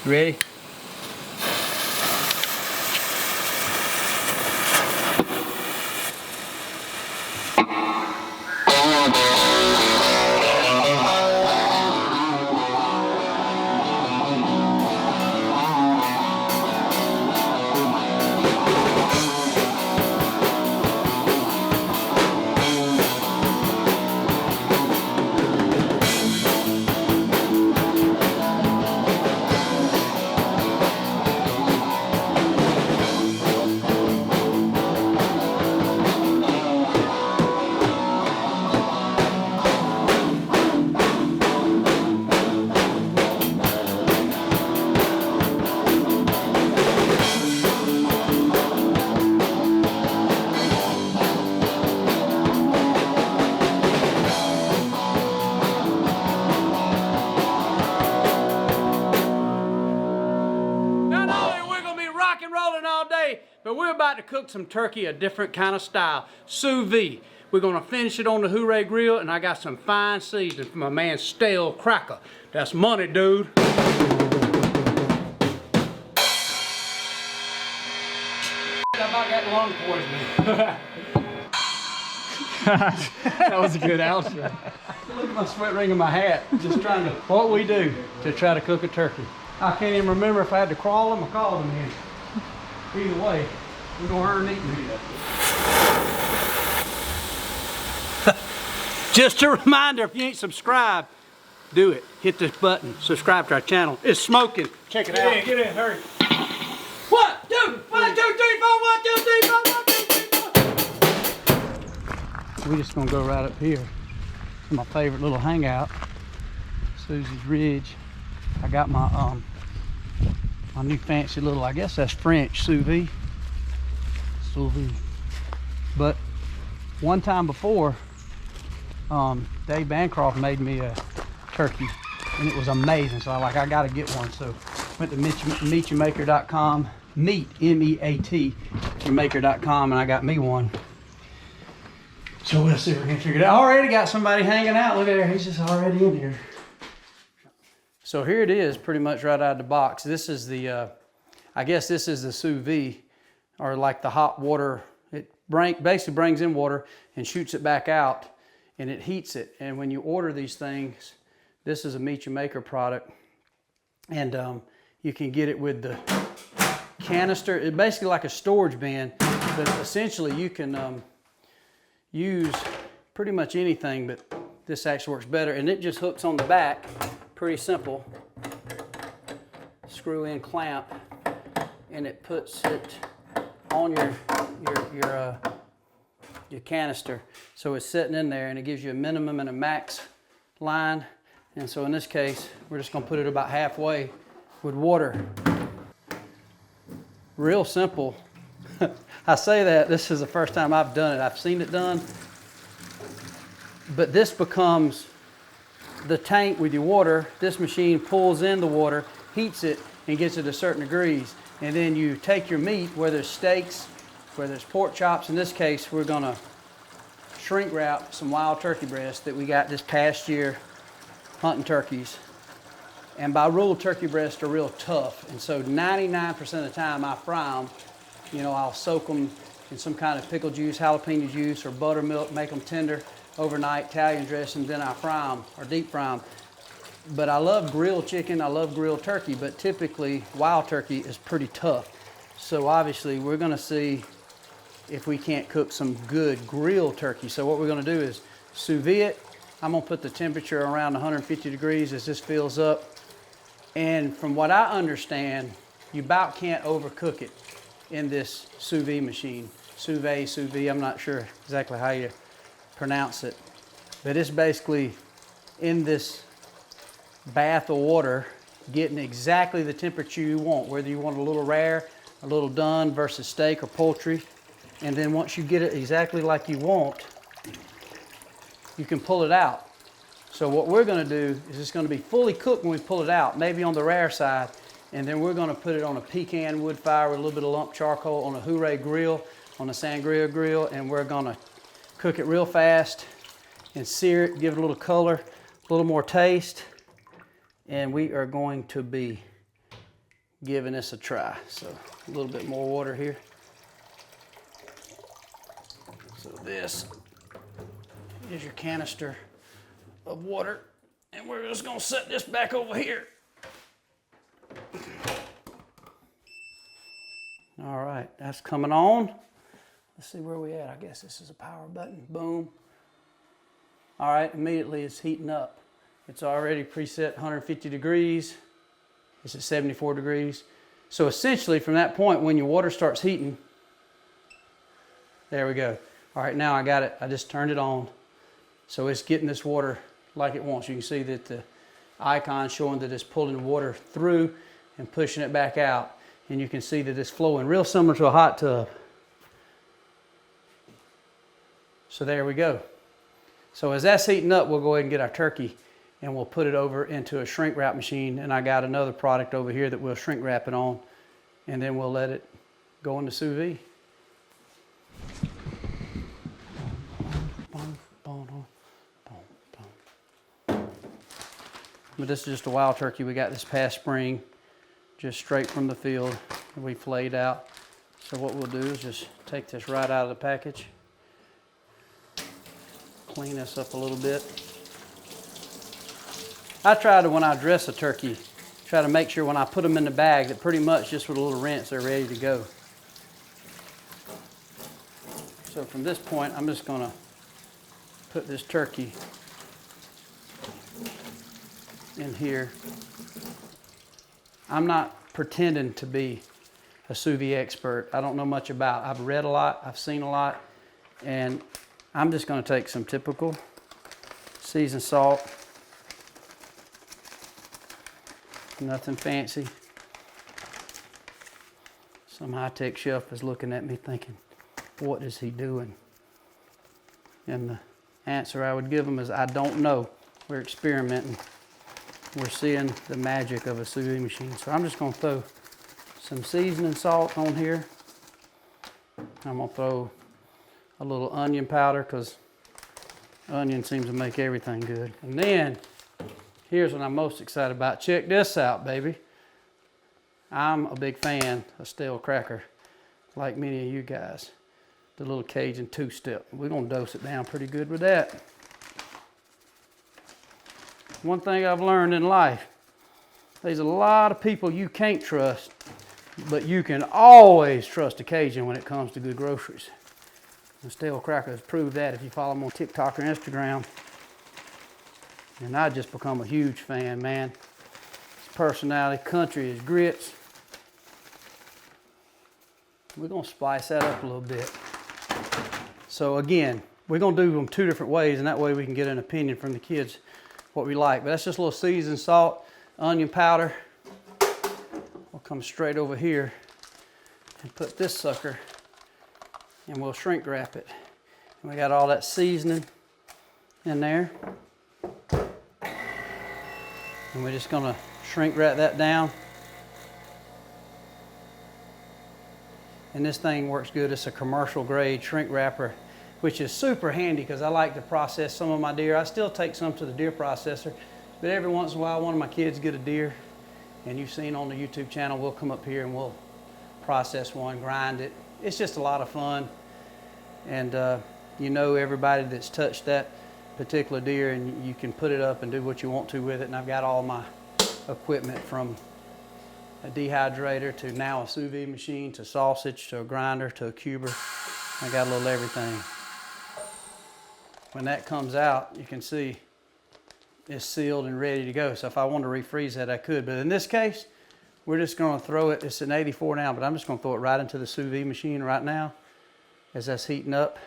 You ready? But we're about to cook some turkey a different kind of style, sous vide. We're gonna finish it on the Hooray Grill, and I got some fine seasoning from my man Stale Cracker. That's money, dude. I about got lung poisoning. That was a good outro. Look at my sweat ring in my hat. Just trying to, what we do to try to cook a turkey. I can't even remember if I had to crawl them or call them in. Either way, we're gonna earn eating. Just a reminder, if you ain't subscribed, do it. Hit this button, subscribe to our channel. It's smoking. Check it out. Get in, hurry. 1, 2, 1, 2, 3, 4, 1, 2, 3, 4, 1, 2, 3, 4. We're just gonna go right up here to my favorite little hangout, Susie's Ridge. I got my my new fancy little, I guess that's French, sous vide. Sous vide. But one time before, Dave Bancroft made me a turkey, and it was amazing. So I gotta get one. So went to meatyoumaker.com, meat, M-E-A-T, youmaker.com, and I got me one. So we'll see if we can figure it out. Already got somebody hanging out. Look at there, he's just already in here. So here it is, pretty much right out of the box. This is the, I guess this is the sous vide, or like the hot water. It basically brings in water and shoots it back out, and it heats it. And when you order these things, this is a Meat You Maker product, and you can get it with the canister. It's basically like a storage bin, but essentially you can use pretty much anything, but this actually works better, and it just hooks on the back. Pretty simple. Screw in clamp, and it puts it on your canister. So it's sitting in there, and it gives you a minimum and a max line. And so in this case, we're just gonna put it about halfway with water. Real simple. I say that, this is the first time I've done it. I've seen it done, but this becomes the tank with your water. This machine pulls in the water, heats it, and gets it to certain degrees. And then you take your meat, whether it's steaks, whether it's pork chops. In this case, we're gonna shrink wrap some wild turkey breasts that we got this past year hunting turkeys. And by rule, turkey breasts are real tough. And so 99% of the time I fry them, you know, I'll soak them in some kind of pickle juice, jalapeno juice, or buttermilk, make them tender overnight, Italian dressing, then I fry them or deep fry them. But I love grilled chicken, I love grilled turkey, but typically wild turkey is pretty tough. So obviously we're gonna see if we can't cook some good grilled turkey. So what we're gonna do is sous vide it. I'm gonna put the temperature around 150 degrees as this fills up. And from what I understand, you about can't overcook it in this sous vide machine. Sous vide, I'm not sure exactly how you pronounce it, but it's basically in this bath of water, getting exactly the temperature you want, whether you want it a little rare, a little done versus steak or poultry. And then once you get it exactly like you want, you can pull it out. So what we're gonna do is it's gonna be fully cooked when we pull it out, maybe on the rare side, and then we're gonna put it on a pecan wood fire with a little bit of lump charcoal on a Hooray grill, on a Sangria grill, and we're gonna cook it real fast and sear it, give it a little color, a little more taste, and we are going to be giving this a try. So a little bit more water here. So this is your canister of water, and we're just gonna set this back over here. All right, that's coming on. Let's see where we at. I guess this is a power button. Boom. All right, immediately it's heating up. It's already preset 150 degrees. It's at 74 degrees. So essentially from that point, when your water starts heating, there we go. All right, now I got it. I just turned it on. So it's getting this water like it wants. You can see that the icon showing that it's pulling the water through and pushing it back out. And you can see that it's flowing real similar to a hot tub. So there we go. So as that's heating up, we'll go ahead and get our turkey and we'll put it over into a shrink wrap machine. And I got another product over here that we'll shrink wrap it on, and then we'll let it go into sous vide. But this is just a wild turkey we got this past spring, just straight from the field, and we flayed out. So what we'll do is just take this right out of the package, clean this up a little bit. I try to, when I dress a turkey, try to make sure when I put them in the bag that pretty much just with a little rinse they're ready to go. So from this point, I'm just gonna put this turkey in here. I'm not pretending to be a sous vide expert. I don't know much about. I've read a lot, I've seen a lot, and I'm just going to take some typical seasoned salt. Nothing fancy. Some high-tech chef is looking at me thinking, what is he doing? And the answer I would give him is, I don't know. We're experimenting. We're seeing the magic of a sous vide machine. So I'm just going to throw some seasoning salt on here. I'm going to throw a little onion powder because onion seems to make everything good. And then here's what I'm most excited about. Check this out, baby. I'm a big fan of stale cracker, like many of you guys. The little Cajun two-step. We're going to dose it down pretty good with that. One thing I've learned in life, there's a lot of people you can't trust, but you can always trust a Cajun when it comes to good groceries. And stale crackers prove that if you follow them on TikTok or Instagram. And I just become a huge fan, man. His personality, country, his grits. We're gonna spice that up a little bit. So again, we're gonna do them two different ways, and that way we can get an opinion from the kids what we like. But that's just a little seasoned salt, onion powder. We'll come straight over here and put this sucker, and we'll shrink wrap it. And we got all that seasoning in there. And we're just gonna shrink wrap that down. And this thing works good. It's a commercial grade shrink wrapper, which is super handy because I like to process some of my deer. I still take some to the deer processor, but every once in a while one of my kids get a deer, and you've seen on the YouTube channel, we'll come up here and we'll process one, grind it. It's just a lot of fun. And you know everybody that's touched that particular deer, and you can put it up and do what you want to with it. And I've got all my equipment from a dehydrator to now a sous vide machine to sausage to a grinder to a cuber. I got a little everything. When that comes out, you can see it's sealed and ready to go. So if I want to refreeze that, I could. But in this case, we're just going to throw it. It's an 84 now, but I'm just going to throw it right into the sous vide machine right now as that's heating up.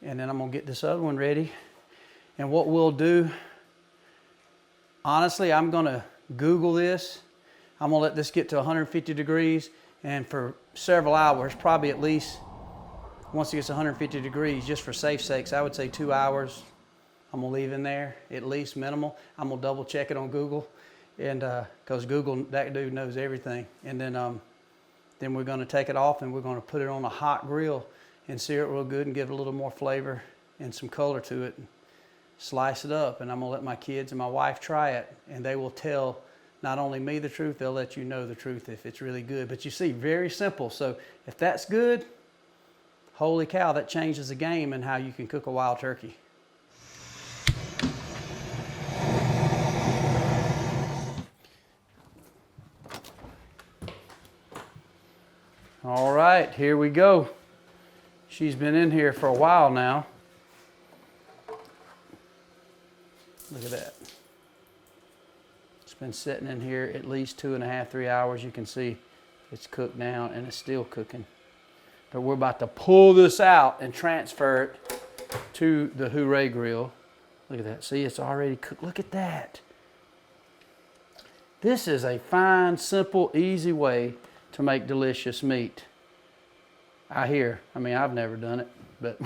And then I'm going to get this other one ready. And what we'll do, honestly, I'm going to Google this. I'm going to let this get to 150 degrees. And for several hours, probably at least, once it gets 150 degrees, just for safe sakes, I would say 2 hours. I'm gonna leave in there, at least minimal. I'm gonna double check it on Google, and because Google, that dude knows everything. And then we're gonna take it off and we're gonna put it on a hot grill and sear it real good and give it a little more flavor and some color to it. And slice it up, and I'm gonna let my kids and my wife try it, and they will tell not only me the truth, they'll let you know the truth if it's really good. But you see, very simple. So if that's good, holy cow, that changes the game in how you can cook a wild turkey. All right, here we go. She's been in here for a while now. Look at that. It's been sitting in here at least 2.5, 3 hours. You can see it's cooked down and it's still cooking. But we're about to pull this out and transfer it to the Hooray grill. Look at that. See, it's already cooked. Look at that. This is a fine, simple, easy way to make delicious meat. I mean, I've never done it, but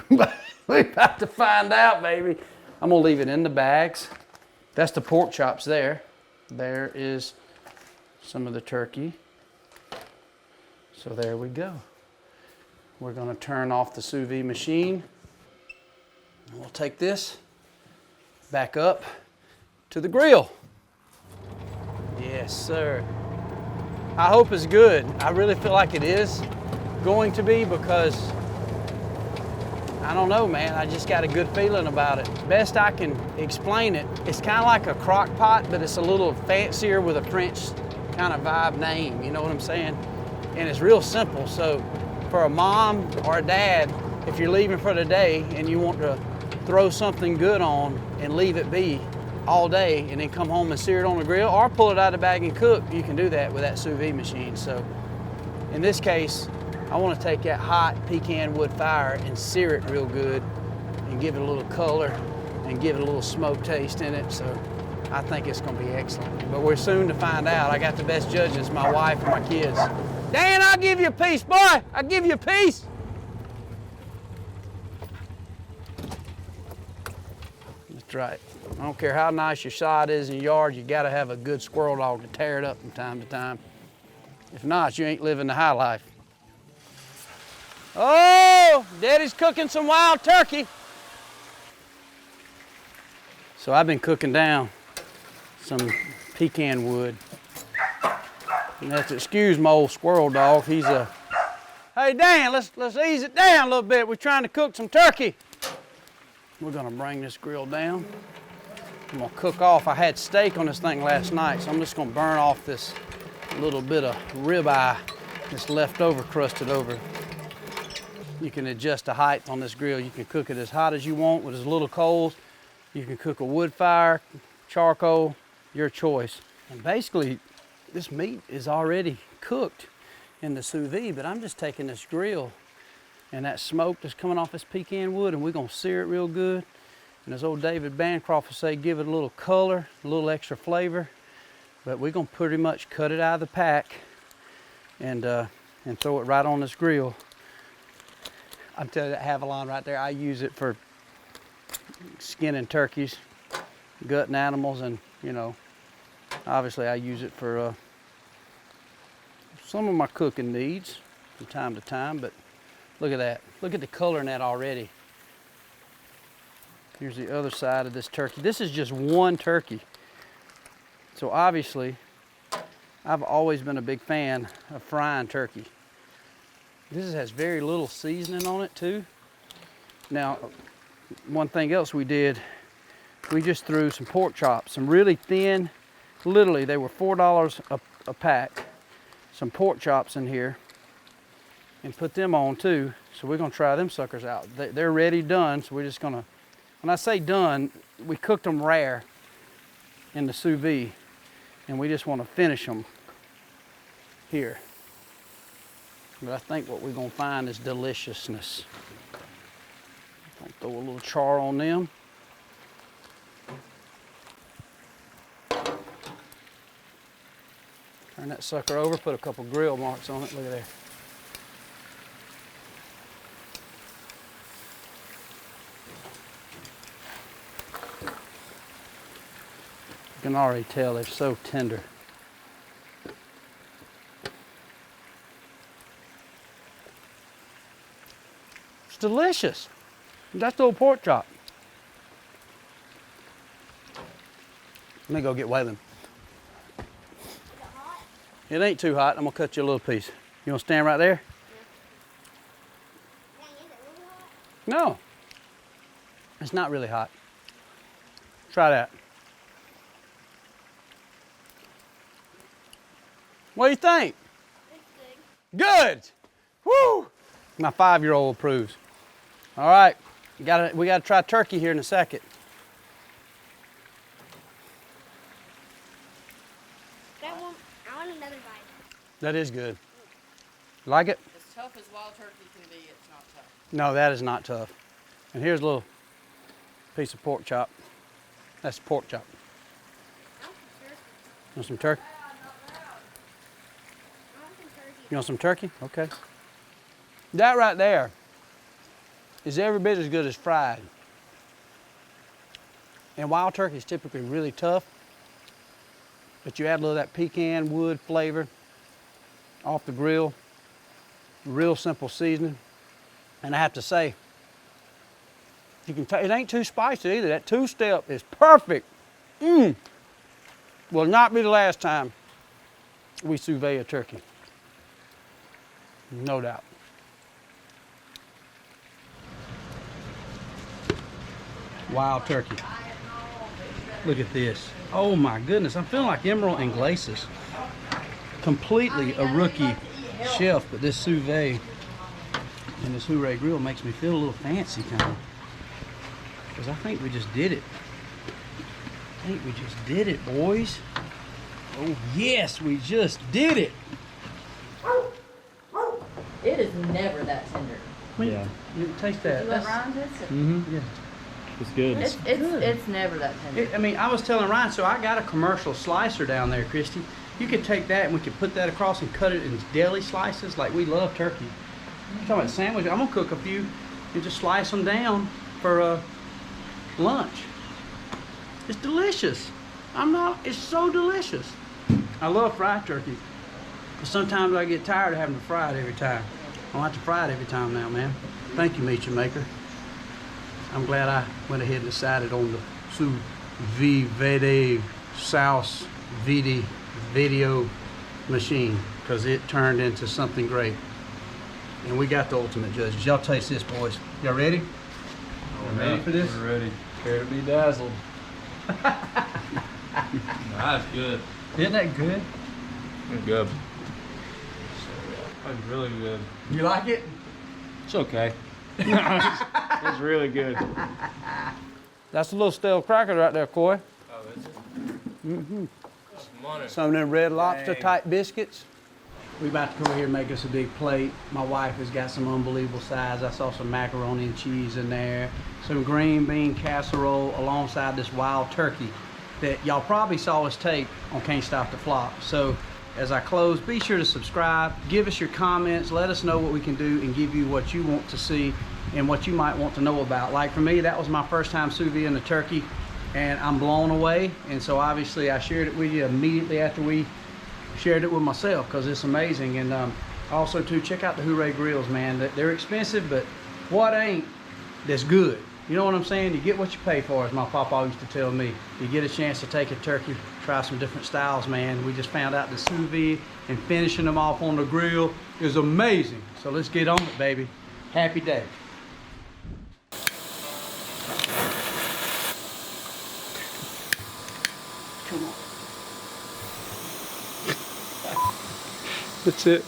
we're about to find out, baby. I'm gonna leave it in the bags. That's the pork chops there. There is some of the turkey. So there we go. We're gonna turn off the sous vide machine. And we'll take this back up to the grill. Yes, sir. I hope it's good. I really feel like it is going to be because, I don't know, man, I just got a good feeling about it. Best I can explain it, it's kind of like a crock pot, but it's a little fancier with a French kind of vibe name, you know what I'm saying? And it's real simple, so for a mom or a dad, if you're leaving for the day and you want to throw something good on and leave it be all day and then come home and sear it on the grill or pull it out of the bag and cook, you can do that with that sous vide machine. So in this case, I want to take that hot pecan wood fire and sear it real good and give it a little color and give it a little smoke taste in it. So I think it's going to be excellent. But we're soon to find out. I got the best judges, my wife and my kids. Dan, I'll give you a piece, boy. I'll give you a piece. That's right. I don't care how nice your side is in your yard, you got to have a good squirrel dog to tear it up from time to time. If not, you ain't living the high life. Oh, Daddy's cooking some wild turkey. So I've been cooking down some pecan wood. You have to excuse my old squirrel dog. He's a, hey Dan, let's ease it down a little bit. We're trying to cook some turkey. We're gonna bring this grill down. I'm gonna cook off. I had steak on this thing last night, so I'm just gonna burn off this little bit of ribeye that's left over, crusted over. You can adjust the height on this grill. You can cook it as hot as you want with as little coals. You can cook a wood fire, charcoal, your choice. And basically, this meat is already cooked in the sous vide, but I'm just taking this grill and that smoke that's coming off this pecan wood, and we're gonna sear it real good. And as old David Bancroft would say, give it a little color, a little extra flavor. But we're gonna pretty much cut it out of the pack and throw it right on this grill. I'm telling you, that Havalon right there, I use it for skinning turkeys, gutting animals, and you know, obviously I use it for some of my cooking needs from time to time. But look at that. Look at the color in that already. Here's the other side of this turkey. This is just one turkey. So obviously, I've always been a big fan of frying turkey. This has very little seasoning on it too. Now, one thing else we did, we just threw some pork chops, some really thin, literally they were $4 a pack, some pork chops in here, and put them on too. So we're gonna try them suckers out. They're ready, done, so we're just gonna, when I say done, we cooked them rare in the sous vide, and we just wanna finish them here. But I think what we're gonna find is deliciousness. I'll throw a little char on them. Turn that sucker over, put a couple grill marks on it, look at there. You can already tell they're so tender. It's delicious. That's the old pork chop. Let me go get Waylon. It ain't too hot. I'm gonna cut you a little piece. You wanna stand right there? Yeah. No. It's not really hot. Try that. What do you think? It's good. Good! Woo! My 5-year-old approves. All right, we gotta try turkey here in a second. I want another bite. That is good. You like it? As tough as wild turkey can be, it's not tough. No, that is not tough. And here's a little piece of pork chop. That's pork chop. You want some turkey? You want some turkey? Okay. That right there is every bit as good as fried. And wild turkey is typically really tough, but you add a little of that pecan wood flavor off the grill, real simple seasoning. And I have to say, you can it ain't too spicy either. That 2-step is perfect. Will not be the last time we sous vide a turkey. No doubt. Wild turkey. Look at this. Oh my goodness, I'm feeling like Emerald and Glacis. Completely a rookie chef, but this sous vide and this Hooray grill makes me feel a little fancy kind of. Because I think we just did it. I think we just did it, boys. Oh yes, we just did it. It is never that tender. Yeah. You taste that. You let Ryan taste it? Mm-hmm. Yeah. It's good. It's never that tender. I mean, I was telling Ryan, so I got a commercial slicer down there, Christy. You could take that and we could put that across and cut it in deli slices like we love turkey. I'm talking about sandwich. I'm gonna cook a few and just slice them down for lunch. It's delicious. It's so delicious. I love fried turkey. But sometimes I get tired of having to fry it every time. I don't have to fry it every time now, man. Thank you, Meat Maker. I'm glad I went ahead and decided on the SOUS VIDE SOUS VIDE video machine because it turned into something great. And we got the ultimate judges. Y'all taste this, boys. Y'all ready? Oh, Ready for this? We're ready. Prepare to be dazzled. That's good. Isn't that good? It's good. That's really good. You like it? It's okay. It's really good. That's a little stale cracker right there, Coy. Oh, is it? Mm-hmm. Money. Some of them Red Lobster type biscuits. We about to come over here and make us a big plate. My wife has got some unbelievable size. I saw some macaroni and cheese in there, some green bean casserole alongside this wild turkey that y'all probably saw us tape on Can't Stop the Flop. So as I close, be sure to subscribe, give us your comments, let us know what we can do and give you what you want to see and what you might want to know about. Like for me, that was my first time sous vide in a turkey and I'm blown away. And so obviously I shared it with you immediately after we shared it with myself because it's amazing. And also too, check out the Hooray grills, man. They're expensive, but what ain't that's good? You know what I'm saying? You get what you pay for, as my papa used to tell me. You get a chance to take a turkey, try some different styles, man. We just found out the sous vide and finishing them off on the grill is amazing. So let's get on it, baby. Happy day. Come on. That's it.